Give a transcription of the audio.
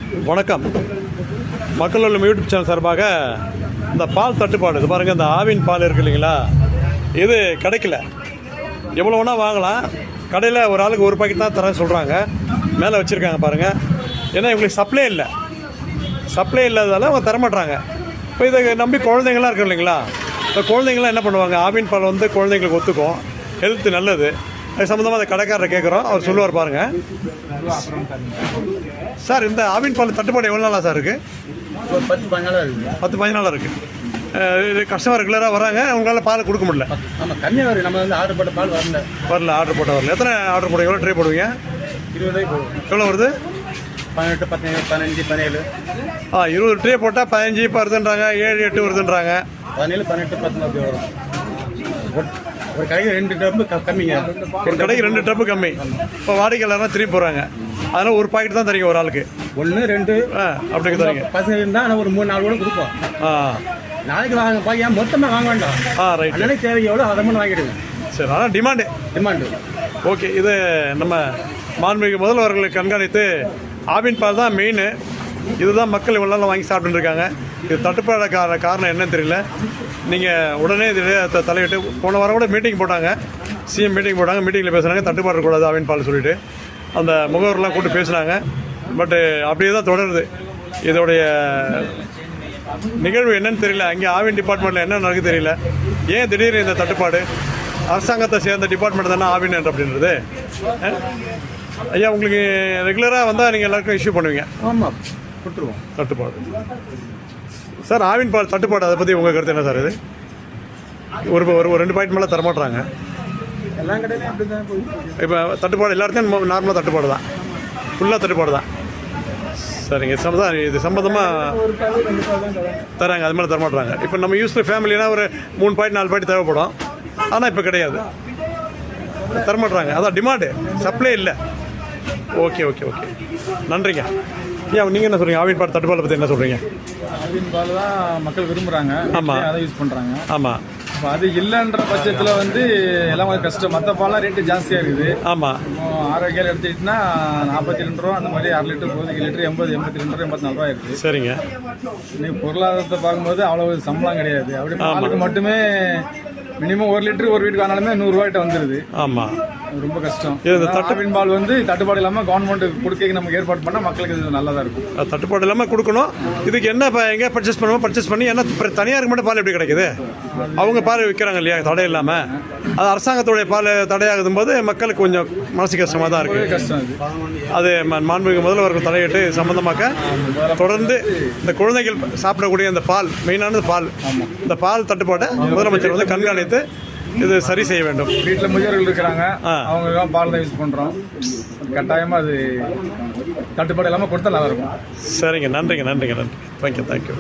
வணக்கம். மக்கள் உள்ள யூடியூப் சேனல் சார்பாக இந்த பால் தட்டுப்பாடு, இது பாருங்கள், இந்த ஆவின் பால் இருக்குது இல்லைங்களா, இது கிடைக்கல. எவ்வளோ வேணால் வாங்கலாம். கடையில் ஒரு ஆளுக்கு ஒரு பாக்கெட் தான் தரேன்னு சொல்கிறாங்க. மேலே வச்சுருக்காங்க பாருங்கள். ஏன்னா இவங்களுக்கு சப்ளை இல்லாததால் அவங்க தரமாட்டுறாங்க. இப்போ இதை நம்பி குழந்தைங்களாம் இருக்கு இல்லைங்களா, இப்போ குழந்தைங்களாம் என்ன பண்ணுவாங்க, ஆவின் பால் வந்து குழந்தைங்களுக்கு ஒத்துக்கும், ஹெல்த்து நல்லது. அது சம்மந்தமாக அந்த கடைக்காரரை கேட்குறோம், அவர் சொல்லுவார் பாருங்கள். சார், இந்த ஆவின் பால் தட்டுப்பாடு எவ்வளோ நாளாக சார் இருக்குது? 10-15 நாளாக இருக்குது. இது கஸ்டமர் ரெகுலராக வராங்க, அவங்களால பால் கொடுக்க முடியல. ஆமாம், கம்மியாக வருது. நம்ம வந்து ஆர்டர் போட்ட பால் வரல. ஆர்டர் போட்ட வரல. எத்தனை ஆர்டர் போடுங்க? எவ்வளோ ட்ரை போடுவீங்க? 20 போடுவோம். எவ்வளோ வருது? 18, 17, 15, 17. 20 ட்ரே போட்டால் 15 இப்போ வருதுன்றாங்க, 7, 8 வருதுன்றாங்க. 17, 18, 19 அப்படி வரும். ஒரு கடைக்கு 2 டப்பு கம்மிங்க. ஒரு கடைக்கு 2 டப்பு கம்மி. இப்போ வாடிக்கையாளர்லாம் திரும்பி போகிறாங்க. அதனால் ஒரு பாக்கெட் தான் தரீங்க ஒரு ஆளுக்கு. 1, 2 அப்படி தரீங்க. பசங்க இருந்தால் ஆனால் ஒரு 3-4 கூட கொடுப்போம். நாளைக்கு வாங்க பாக்க, மொத்தமாக வாங்க வேண்டாம். ரைட். அன்னைக்கு தேவை எவ்வளோ அதை மட்டும் வாங்கிடுங்க. சரி, ஆனால் டிமாண்டு. ஓகே. இது நம்ம மாண்புமிகு முதல்வர்களை கண்காணித்து ஆவின் பால் தான் மெயின். இதுதான் மக்கள் இவ்வளோ நாள் வாங்கி சாப்பிட்டுருக்காங்க. இது தட்டுப்பாடு காரணம் என்னன்னு தெரியல. நீங்கள் உடனே இதில் தலையிட்டு, போன வாரம் கூட மீட்டிங் போட்டாங்க, சிஎம் மீட்டிங் போட்டாங்க. மீட்டிங்கில் பேசுனாங்க தட்டுப்பாடு இருக்கக்கூடாது ஆவின் பால் சொல்லிவிட்டு அந்த முகவரெலாம் கூப்பிட்டு பேசுனாங்க. பட்டு அப்படியே தான் தொடருது. இதோடைய நிகழ்வு என்னன்னு தெரியல. அங்கே ஆவின் டிபார்ட்மெண்ட்டில் என்ன நடக்குது தெரியல. ஏன் திடீர்னு இந்த தட்டுப்பாடு? அரசாங்கத்தை சேர்ந்த டிபார்ட்மெண்ட் தானே ஆவின் அப்படின்றது. ஐயா, உங்களுக்கு ரெகுலராக வந்தால் நீங்கள் எல்லாருக்கும் இஷ்யூ பண்ணுவீங்க? ஆமாம், கொடுத்துருவோம். தட்டுப்பாடு சார், ஆவின் பால் தட்டுப்பாடு, அதை பற்றி உங்கள் கருத்து என்ன சார்? இது ஒரு 2 பாக்கெட் மேலே தரமாட்டுறாங்க. எல்லா கடையிலையும் அப்படி தான் போயிட்டு. இப்போ தட்டுப்பாடு எல்லா இடத்தையும் நார்மலாக தட்டுப்பாடு தான், ஃபுல்லாக தட்டுப்பாடு தான். சரிங்க. இது சம்மந்தமாக தராங்க, அது மாதிரி தரமாட்டுறாங்க. இப்போ நம்ம யூஸ்ஃபுல் ஃபேமிலினா ஒரு 3 பாக்கெட் 4 பாக்கெட் தேவைப்படும். ஆனால் இப்போ கிடையாது, தரமாட்டுறாங்க. அதான் டிமாண்டு, சப்ளை இல்லை. ஓகே. நன்றிங்க. ஏன் நீங்கள் என்ன சொல்கிறீங்க? ஆவின் பால் தட்டுப்பாலை பற்றி என்ன சொல்கிறீங்க? ஆவின் பால் தான் மக்கள் விரும்புகிறாங்க. ஆமாம், அதை யூஸ் பண்ணுறாங்க. ஆமாம். இப்போ அது இல்லைன்ற பட்சத்தில் வந்து எல்லாம் கொஞ்சம் கஷ்டம். மற்ற பாலாம் ரேட்டு ஜாஸ்தியாக இருக்குது. ஆமாம். ஆரோக்கியம் எடுத்துக்கிட்டோன்னா 42 ரூபா அந்த மாதிரி 1/2 லிட்டர் போகுது. லிட்டர் 80, 82 ரூபா, 84 ரூபா இருக்குது. சரிங்க. இன்னைக்கு பொருளாதாரத்தை பார்க்கும்போது அவ்வளோ சம்பளம் கிடையாது. அப்படி பாலுக்கு மட்டுமே மினிமம் 1 லிட்டர் ஒரு வீட்டுக்கு ஆனாலுமே 100 ரூபாய்கிட்ட வந்துடுது. ஆமாம், ரொம்ப கஷ்டம். ஆவின் பால் வந்து தட்டுப்பாடு இல்லாமல் கவர்மெண்ட் கொடுக்க நமக்கு ஏற்பாடு பண்ணால் மக்களுக்கு இது நல்லதாக இருக்கும். தட்டுப்பாடு இல்லாமல் கொடுக்கணும். இதுக்கு என்ன எங்கே பர்ச்சேஸ் பண்ணி என்ன தனியாருக்கு மட்டும் பால் எப்படி கிடைக்குது? அவங்க பால் விற்கிறாங்க இல்லையா தடை இல்லாமல். அது அரசாங்கத்துடைய பால் தடையாகும் போது மக்களுக்கு கொஞ்சம் மனசு கஷ்டமாக தான் இருக்குது. கஷ்டம் அது மாண்புமிகு முதல்வர்கள் தலையிட்டு சம்பந்தமாக தொடர்ந்து இந்த குழந்தைகள் சாப்பிடக்கூடிய இந்த பால், மெயினானது பால், இந்த பால் தட்டுப்பாட்டை முதலமைச்சர் வந்து கண்காணித்து இது சரி செய்ய வேண்டும். வீட்டில் முதியோர்கள் இருக்கிறாங்க, அவங்க பால் தான் யூஸ் பண்ணுறோம். கட்டாயமாக அது தட்டுப்பாடு இல்லாமல் கொடுத்தா நல்லா இருக்கும். சரிங்க. நன்றிங்க. தேங்க்யூ.